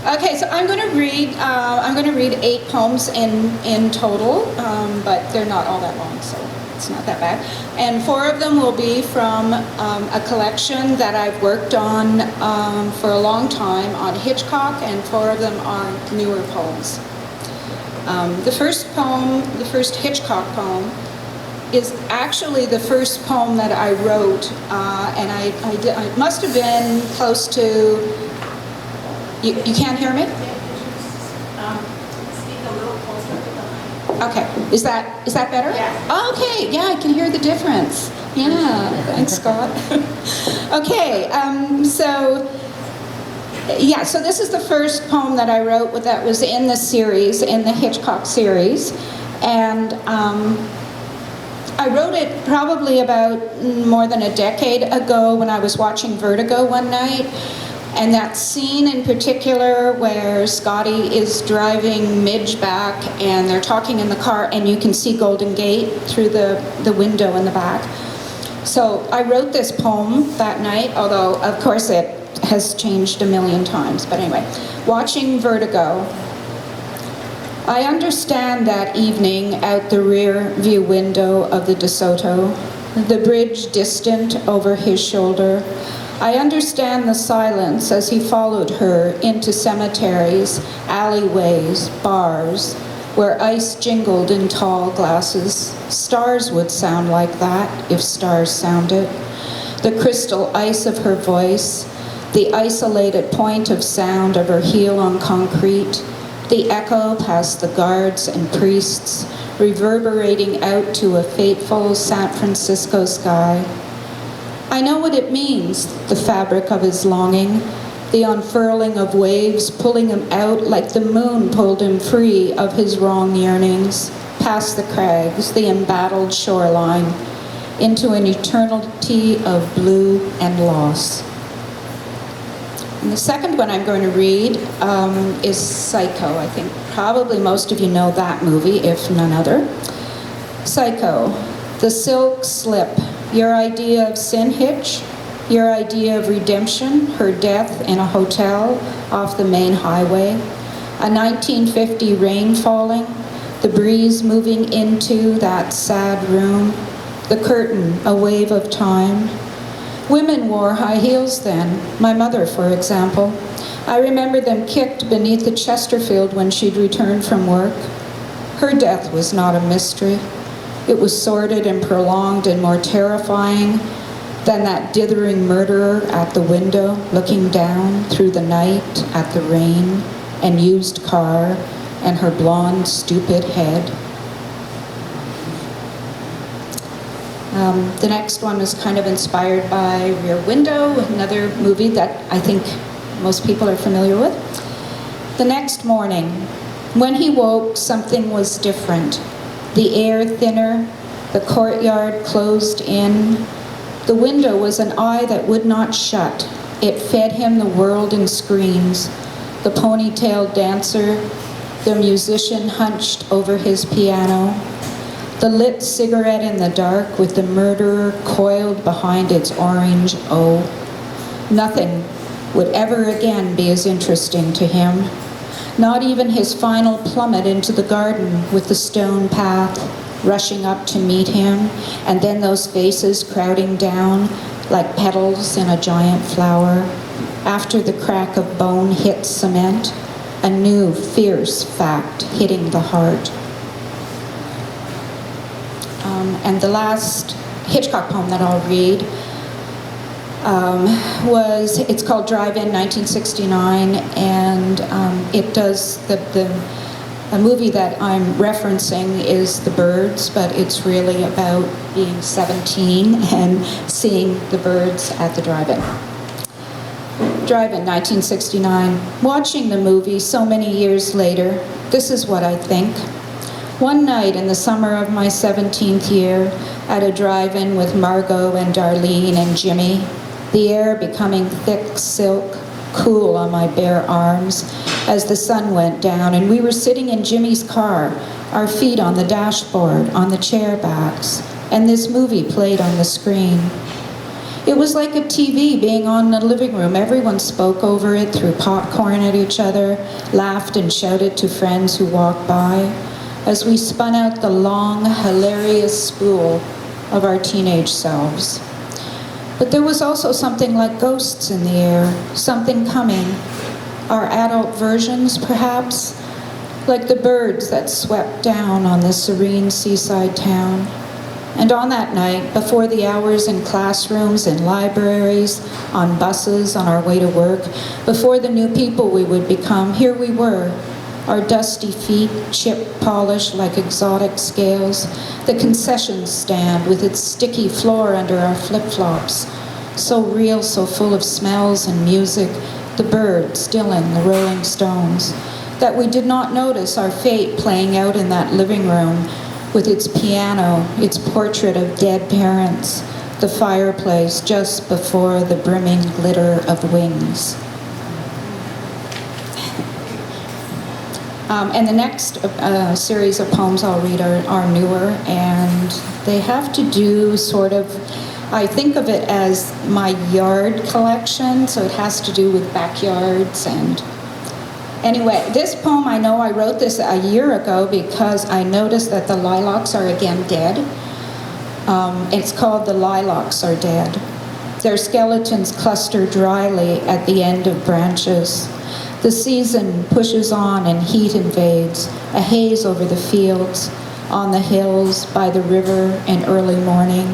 Okay, so I'm going to read. I'm going to read 8 poems in total, but they're not all that long, so it's not that bad. And 4 of them will be from a collection that I've worked on for a long time on Hitchcock, and 4 of them are newer poems. The first poem, the first Hitchcock poem, is actually the first poem that I wrote, and I must have been close to. You can't hear me? Speak a little closer to the mic. Okay. Is that better? Yeah. Oh, okay. Yeah, I can hear the difference. Yeah. Thanks, Scott. Okay. So this is the first poem that I wrote that was in the series, in the Hitchcock series, and I wrote it probably about more than a decade ago when I was watching Vertigo one night. And that scene in particular where Scotty is driving Midge back and they're talking in the car and you can see Golden Gate through the window in the back. So I wrote this poem that night, although of course it has changed a million times. But anyway, watching Vertigo, I understand that evening out the rear view window of the DeSoto, the bridge distant over his shoulder. I understand the silence as he followed her into cemeteries, alleyways, bars, where ice jingled in tall glasses. Stars would sound like that, if stars sounded. The crystal ice of her voice, the isolated point of sound of her heel on concrete, the echo past the guards and priests, reverberating out to a fateful San Francisco sky. I know what it means, the fabric of his longing, the unfurling of waves pulling him out like the moon pulled him free of his wrong yearnings, past the crags, the embattled shoreline, into an eternity of blue and loss. And the second one I'm going to read is Psycho. I think probably most of you know that movie, if none other. Psycho, the silk slip, your idea of sin hitch, your idea of redemption, her death in a hotel off the main highway, a 1950 rain falling, the breeze moving into that sad room, the curtain, a wave of time. Women wore high heels then, my mother, for example. I remember them kicked beneath the Chesterfield when she'd returned from work. Her death was not a mystery. It was sordid and prolonged and more terrifying than that dithering murderer at the window, looking down through the night at the rain and used car and her blonde, stupid head. The next one was kind of inspired by Rear Window, another movie that I think most people are familiar with. The next morning, when he woke, something was different. The air thinner, the courtyard closed in. The window was an eye that would not shut. It fed him the world in screams. The ponytailed dancer, the musician hunched over his piano, the lit cigarette in the dark with the murderer coiled behind its orange O. Nothing would ever again be as interesting to him. Not even his final plummet into the garden with the stone path rushing up to meet him, and then those faces crowding down like petals in a giant flower. After the crack of bone hit cement, a new fierce fact hitting the heart. And the last Hitchcock poem that I'll read it's called Drive-In 1969, and it does, a movie that I'm referencing is The Birds, but it's really about being 17 and seeing the birds at the drive-in. Drive-In 1969. Watching the movie so many years later, this is what I think. One night in the summer of my 17th year, at a drive-in with Margot and Darlene and Jimmy, the air becoming thick silk, cool on my bare arms as the sun went down, and we were sitting in Jimmy's car, our feet on the dashboard, on the chair backs, and this movie played on the screen. It was like a TV being on in the living room. Everyone spoke over it, threw popcorn at each other, laughed and shouted to friends who walked by as we spun out the long, hilarious spool of our teenage selves. But there was also something like ghosts in the air, something coming. Our adult versions, perhaps, like the birds that swept down on the serene seaside town. And on that night, before the hours in classrooms, in libraries, on buses, on our way to work, before the new people we would become, here we were, our dusty feet chip-polished like exotic scales, the concession stand with its sticky floor under our flip-flops, so real, so full of smells and music, the birds, Dylan, the Rolling Stones, that we did not notice our fate playing out in that living room with its piano, its portrait of dead parents, the fireplace just before the brimming glitter of wings. And the next series of poems I'll read are newer, and they have to do sort of, I think of it as my yard collection, so it has to do with backyards. And anyway, this poem, I know I wrote this a year ago because I noticed that the lilacs are again dead. It's called The Lilacs Are Dead. Their skeletons cluster dryly at the end of branches. The season pushes on and heat invades, a haze over the fields, on the hills, by the river in early morning.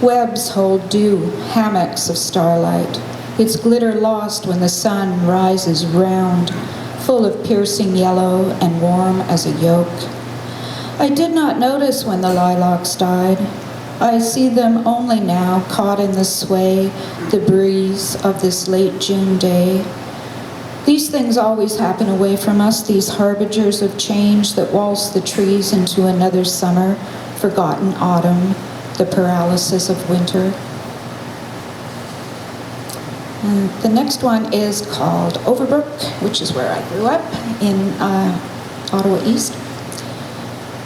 Webs hold dew, hammocks of starlight, its glitter lost when the sun rises round, full of piercing yellow and warm as a yolk. I did not notice when the lilacs died. I see them only now, caught in the sway, the breeze of this late June day. These things always happen away from us, these harbingers of change that waltz the trees into another summer, forgotten autumn, the paralysis of winter. And the next one is called Overbrook, which is where I grew up, in Ottawa East.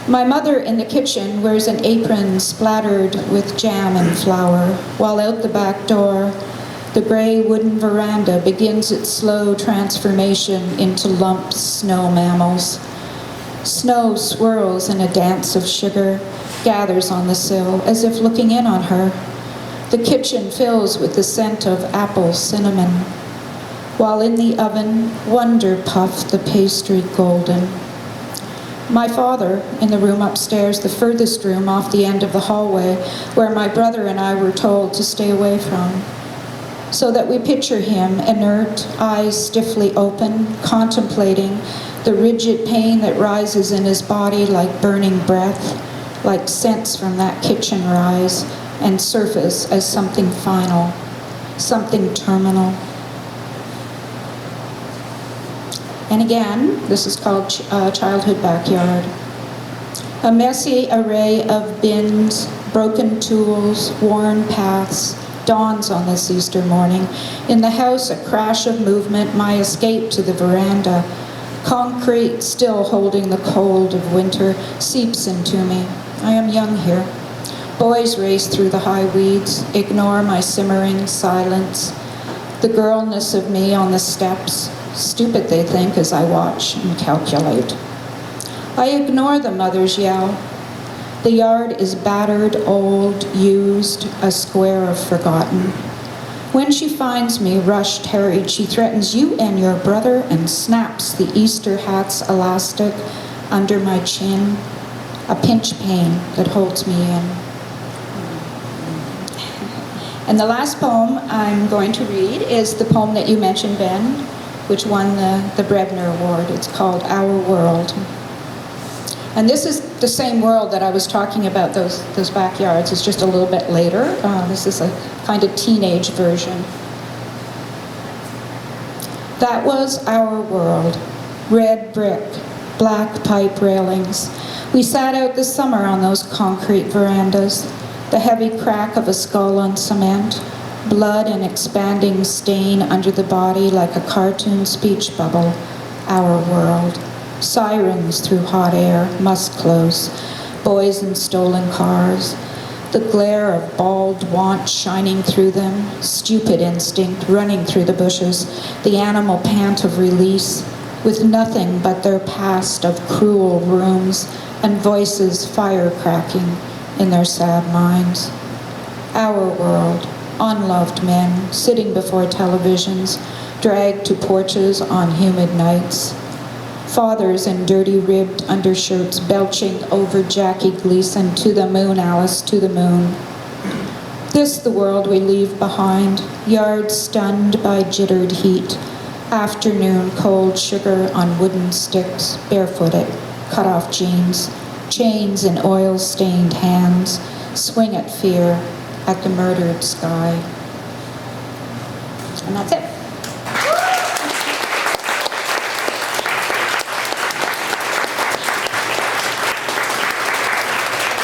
My mother in the kitchen wears an apron splattered with jam and flour, while out the back door, the gray wooden veranda begins its slow transformation into lumped snow mammals. Snow swirls in a dance of sugar, gathers on the sill, as if looking in on her. The kitchen fills with the scent of apple cinnamon, while in the oven, wonder puffed the pastry golden. My father, in the room upstairs, the furthest room off the end of the hallway, where my brother and I were told to stay away from, so that we picture him, inert, eyes stiffly open, contemplating the rigid pain that rises in his body like burning breath, like scents from that kitchen rise, and surface as something final, something terminal. And again, this is called Childhood Backyard. A messy array of bins, broken tools, worn paths, dawns on this Easter morning. In the house, a crash of movement, my escape to the veranda. Concrete, still holding the cold of winter, seeps into me. I am young here. Boys race through the high weeds, ignore my simmering silence. The girlness of me on the steps, stupid they think as I watch and calculate. I ignore the mother's yell. The yard is battered, old, used, a square of forgotten. When she finds me rushed, harried, she threatens you and your brother and snaps the Easter hat's elastic under my chin, a pinch pain that holds me in. And the last poem I'm going to read is the poem that you mentioned, Ben, which won the Brebner Award. It's called Our World. And this is the same world that I was talking about, those backyards. It's just a little bit later. This is a kind of teenage version. That was our world. Red brick, black pipe railings. We sat out the summer on those concrete verandas, the heavy crack of a skull on cement, blood and expanding stain under the body like a cartoon speech bubble. Our world. Sirens through hot air, musk close, boys in stolen cars. The glare of bald want shining through them, stupid instinct running through the bushes, the animal pant of release, with nothing but their past of cruel rooms and voices fire-cracking in their sad minds. Our world, unloved men, sitting before televisions, dragged to porches on humid nights. Fathers in dirty-ribbed undershirts belching over Jackie Gleason, "To the moon, Alice, to the moon." This the world we leave behind, yards stunned by jittered heat, afternoon cold sugar on wooden sticks, barefooted, cut-off jeans, chains in oil-stained hands, swing at fear, at the murdered sky. And that's it.